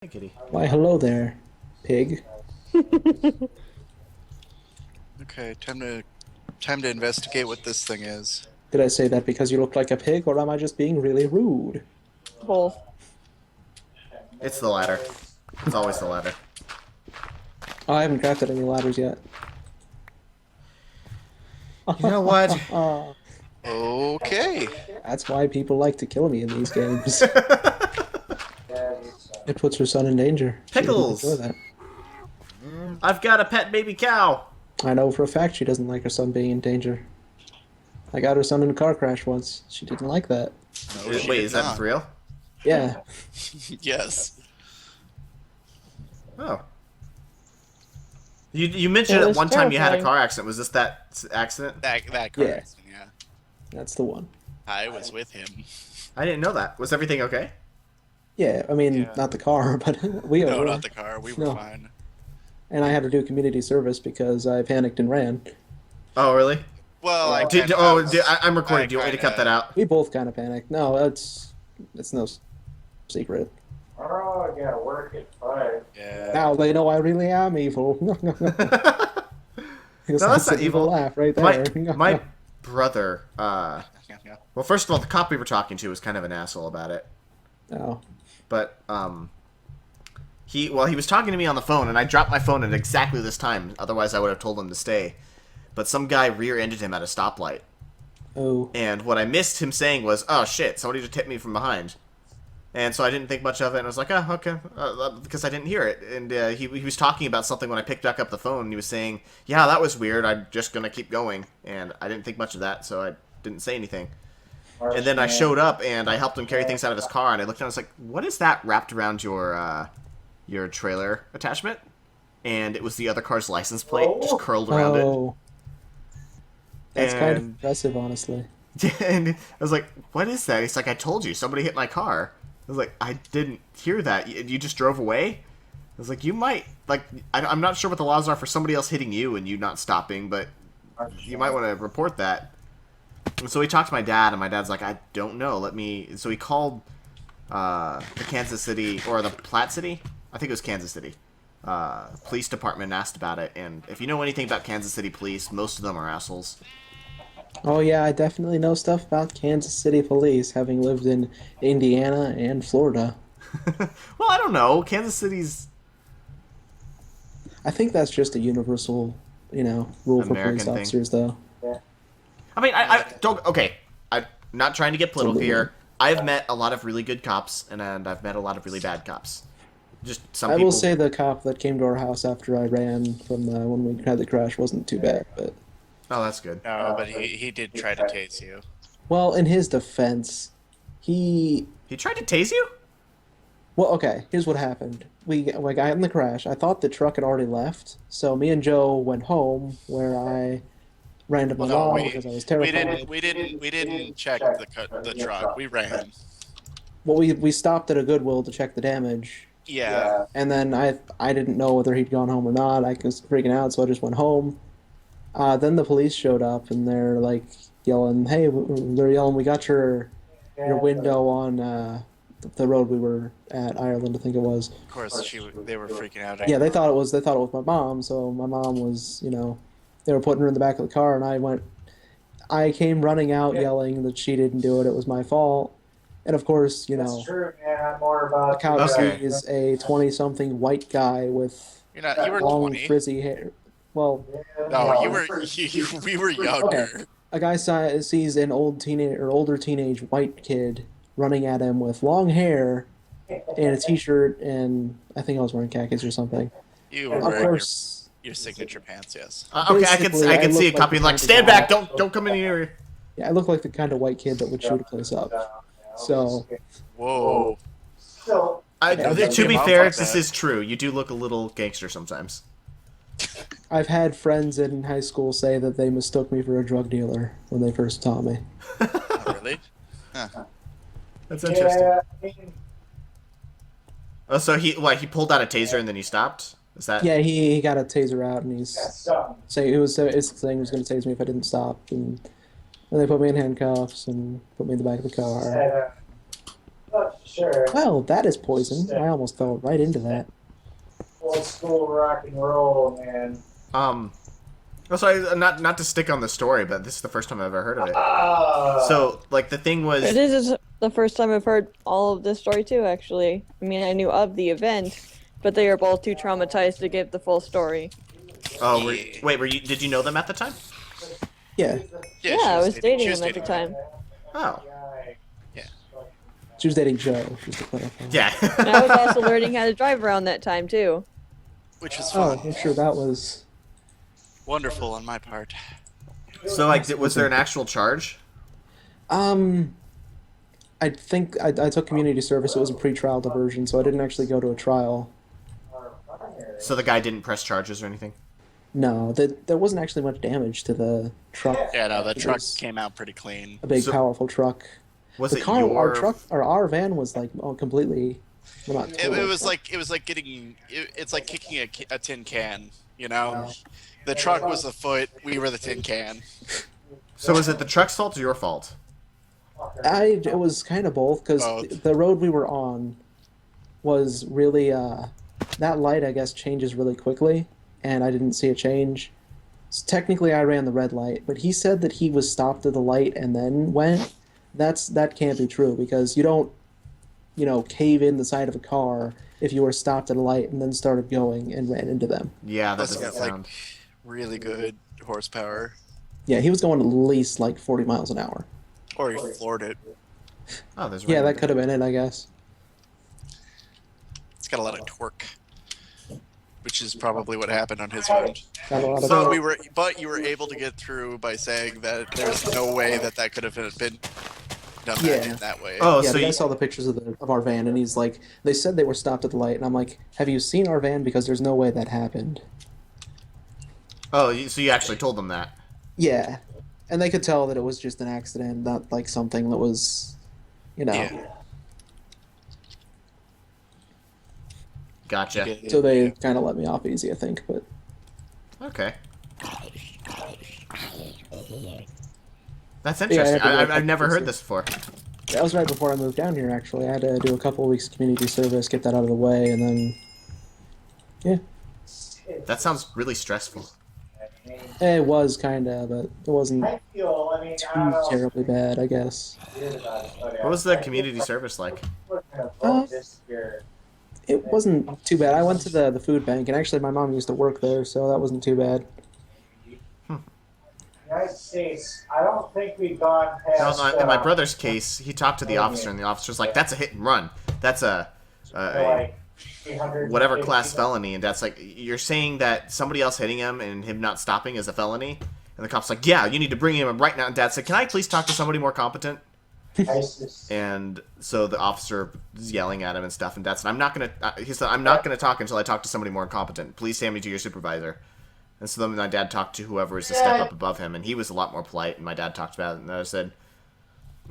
Hey, kitty. Why, hello there, pig. Okay, time to investigate what this thing is. Did I say that because you look like a pig, or am I just being really rude? Both. It's the ladder. It's always the ladder. Oh, I haven't crafted any ladders yet. You know what? Okay. That's why people like to kill me in these games. It puts her son in danger. She doesn't Pickles! enjoy that. I've got a pet baby cow! I know for a fact she doesn't like her son being in danger. I got her son in a car crash once. She didn't like that. No, she Wait, did is that not. for real? Yeah. Yes. Oh. You mentioned It at was one time you had a terrifying. car accident. Was this that accident? That car Yeah. accident, yeah. That's the one. I was with him. I didn't know that. Was everything okay? Yeah, I mean, Yeah. not the car, but we No, were. not the car. We were No. fine. And I had to do community service because I panicked and ran. Oh, really? Well, I I'm recording. Do you want me to cut that out? We both kind of panicked. No, it's no secret. Oh, I gotta work at 5. Yeah. Now they know I really am evil. Because No, that's an not evil. laugh right My, there. my brother, Yeah. well, first of all, the cop we were talking to was kind of an asshole about it. Oh. But, he was talking to me on the phone, and I dropped my phone at exactly this time. Otherwise, I would have told him to stay. But some guy rear-ended him at a stoplight. Oh. And what I missed him saying was, oh, shit, somebody just hit me from behind. And so I didn't think much of it, and I was like, oh, okay, because I didn't hear it. And he was talking about something when I picked back up the phone, and he was saying, yeah, that was weird, I'm just going to keep going. And I didn't think much of that, so I didn't say anything. And then I showed up, and I helped him carry things out of his car, and I looked down, and I was like, what is that wrapped around your trailer attachment? And it was the other car's license plate, just curled around it. Oh. That's kind of And- impressive, honestly. And I was like, what is that? He's like, I told you, somebody hit my car. I was like, I didn't hear that. You just drove away? I was like, you might, like, I'm not sure what the laws are for somebody else hitting you and you not stopping, but you might want to report that. And so he talked to my dad, and my dad's like, I don't know, so he called the Kansas City, or the Platte City? I think it was Kansas City. Police department and asked about it, and if you know anything about Kansas City police, most of them are assholes. Oh, yeah, I definitely know stuff about Kansas City police, having lived in Indiana and Florida. Well, I don't know. Kansas City's I think that's just a universal, rule for American police thing. officers, though. I mean, I don't. Okay, I'm not trying to get political Totally. here. I've met a lot of really good cops, and I've met a lot of really bad cops. Just some I people. will say the cop that came to our house after I ran from when we had the crash wasn't too bad, but... Oh, that's good. No, but he did try to tase you. Well, in his defense, he... He tried to tase you? Well, okay, here's what happened. We got in the crash. I thought the truck had already left, so me and Joe went home, where I ran to my Well, no, mom we- because I was We terrified. didn't check the truck. We ran. Well, we stopped at a Goodwill to check the damage, Yeah. and then I didn't know whether he'd gone home or not. I was freaking out, so I just went home. Then the police showed up, and they're like yelling, "Hey!" They're yelling, "We got your window on the road we were at, Ireland, I think it was." Of course, they were freaking out. Yeah, they thought it was my mom. So my mom was, they were putting her in the back of the car, and I came running out yelling that she didn't do it. It was my fault. And of course, That's true, man. I'm more the about cop Okay. sees a 20-something white guy with You were long 20. frizzy hair. Well, No, we were younger. okay. A guy sees an older teenage white kid running at him with long hair and a t-shirt, and I think I was wearing khakis or something. You were Of wearing course, your signature pants, yes. Okay, I Basically, can I see a look cop being like, like the "Stand kind back! of Don't come in here." yeah, I look like the kind of white kid that would shoot a place up. So, Whoa. So, To be Mom fair, like this that. is true. You do look a little gangster sometimes. I've had friends in high school say that they mistook me for a drug dealer when they first saw me. Oh, really? That's interesting. yeah, I mean, Oh, so he pulled out a taser and then he stopped? Is that? Yeah, he got a taser out, and he's that's something. saying he was going to tase me if I didn't stop, and they put me in handcuffs and put me in the back of the car. But, Sure. Well, that is poison. I almost fell right into that. Old school rock and roll, man. Oh, sorry, not to stick on the story, but this is the first time I've ever heard of it. Ah. So, like, the thing was... It is the first time I've heard all of this story too, actually. I mean, I knew of the event, but they are both too traumatized to give the full story. Oh, wait, did you know them at the time? Yeah, Yeah, she I was she dating was him at the time. Oh. she was dating Joe, just to clarify. Yeah. And I was also learning how to drive around that time too. which was Oh, fun. I'm sure that was. Wonderful on my part. So, like, was there an actual charge? I think I took community service. It was a pre-trial diversion, so I didn't actually go to a trial. So the guy didn't press charges or anything? No, there wasn't actually much damage to the truck. Yeah, no, the It truck was came out pretty clean. a big, So- powerful truck. Was The it car, your... our truck, or our van was like completely. Well, not It totally, was like getting. It's like kicking a tin can. You know, the truck was the foot. We were the tin can. So was it the truck's fault or your fault? It was kind of both because Both. the road we were on was really that light I guess changes really quickly, and I didn't see a change. So technically, I ran the red light, but he said that he was stopped at the light and then went. That can't be true because you don't, cave in the side of a car if you were stopped at a light and then started going and ran into them. Yeah, that Plus, doesn't it got, sound... really good horsepower. Yeah, he was going at least like 40 miles an hour. Or he floored it. Oh, there's... Yeah, rain. that could have been it, I guess. It's got a lot of torque, which is probably what happened on his end. Got a lot of So but you were able to get through by saying that there's no way that could have been done that Yeah. in that way. Oh, Yeah, so the guy you... saw the pictures of our van, and he's like, they said they were stopped at the light, and I'm like, have you seen our van? Because there's no way that happened. Oh, so you actually told them that? Yeah, and they could tell that it was just an accident, not like something that was, Yeah. Gotcha. So they kind of let me off easy, I think. But Okay. That's Yeah, I interesting. had to do a I've never couple heard this before. that was right before I moved down here. Actually, I had to do a couple of weeks of community service, get that out of the way, and then That sounds really stressful. it was kind of, but it wasn't I feel, I mean, I don't too know terribly bad, I guess. What was the community service like? It wasn't too bad. I went to the food bank, and actually my mom used to work there, so that wasn't too bad. United States, I don't think we've gone No, past. in my brother's case, he talked to the officer, and the officer's like, "That's a hit and run. That's a like 300 whatever class felony." And that's like, "You're saying that somebody else hitting him and him not stopping is a felony?" And the cop's like, "Yeah, you need to bring him right now." And Dad said, "Can I please talk to somebody more competent?" ISIS. And so the officer is yelling at him and stuff. And Dad said, "I'm not gonna." He said, "I'm not gonna talk until I talk to somebody more competent. Please hand me to your supervisor." And so then my dad talked to whoever was a step up above him, and he was a lot more polite. And my dad talked about it, and I said,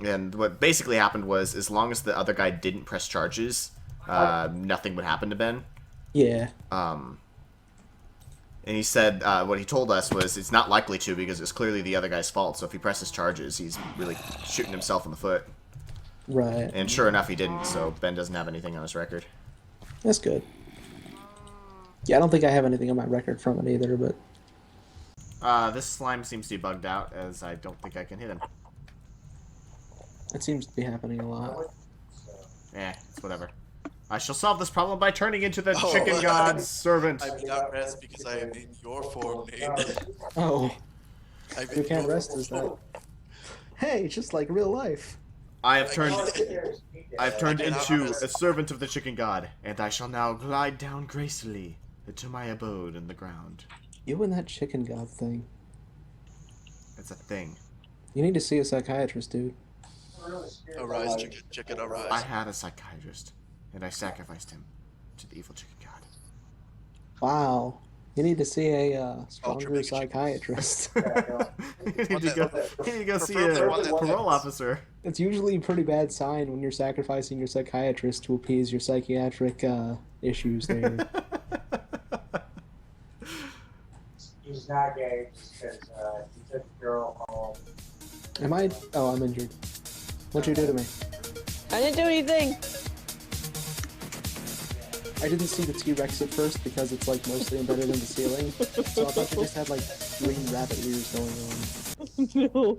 and what basically happened was, as long as the other guy didn't press charges, nothing would happen to Ben. Yeah. And he said what he told us was it's not likely to because it's clearly the other guy's fault. So if he presses charges, he's really shooting himself in the foot. Right. And sure enough, he didn't. So Ben doesn't have anything on his record. That's good. Yeah, I don't think I have anything on my record from it either, but This slime seems to be bugged out, as I don't think I can hit him. it seems to be happening a lot. It's whatever. I shall solve this problem by turning into the Oh. chicken god's servant. I'm not rest because I am in your form, Nate. Oh, I'm you in can't your rest as that. form. Hey, it's just like real life. I have turned I cannot into rest. a servant of the chicken god, and I shall now glide down gracefully to my abode in the ground. You and that chicken god thing. It's a thing. You need to see a psychiatrist, dude. Arise, chicken, chicken, I arise. had a psychiatrist, and I sacrificed him to the evil chicken god. Wow. You need to see a stronger big chicken. psychiatrist. You need to go see Preferably a one that parole thinks. officer. It's usually a pretty bad sign when you're sacrificing your psychiatrist to appease your psychiatric issues there. He's not gay just because he took a girl home. Am I? Oh, I'm injured. What'd you do to me? I didn't do anything. I didn't see the T-Rex at first because it's like mostly embedded in the ceiling. So I thought they just had like green rabbit ears going on. No.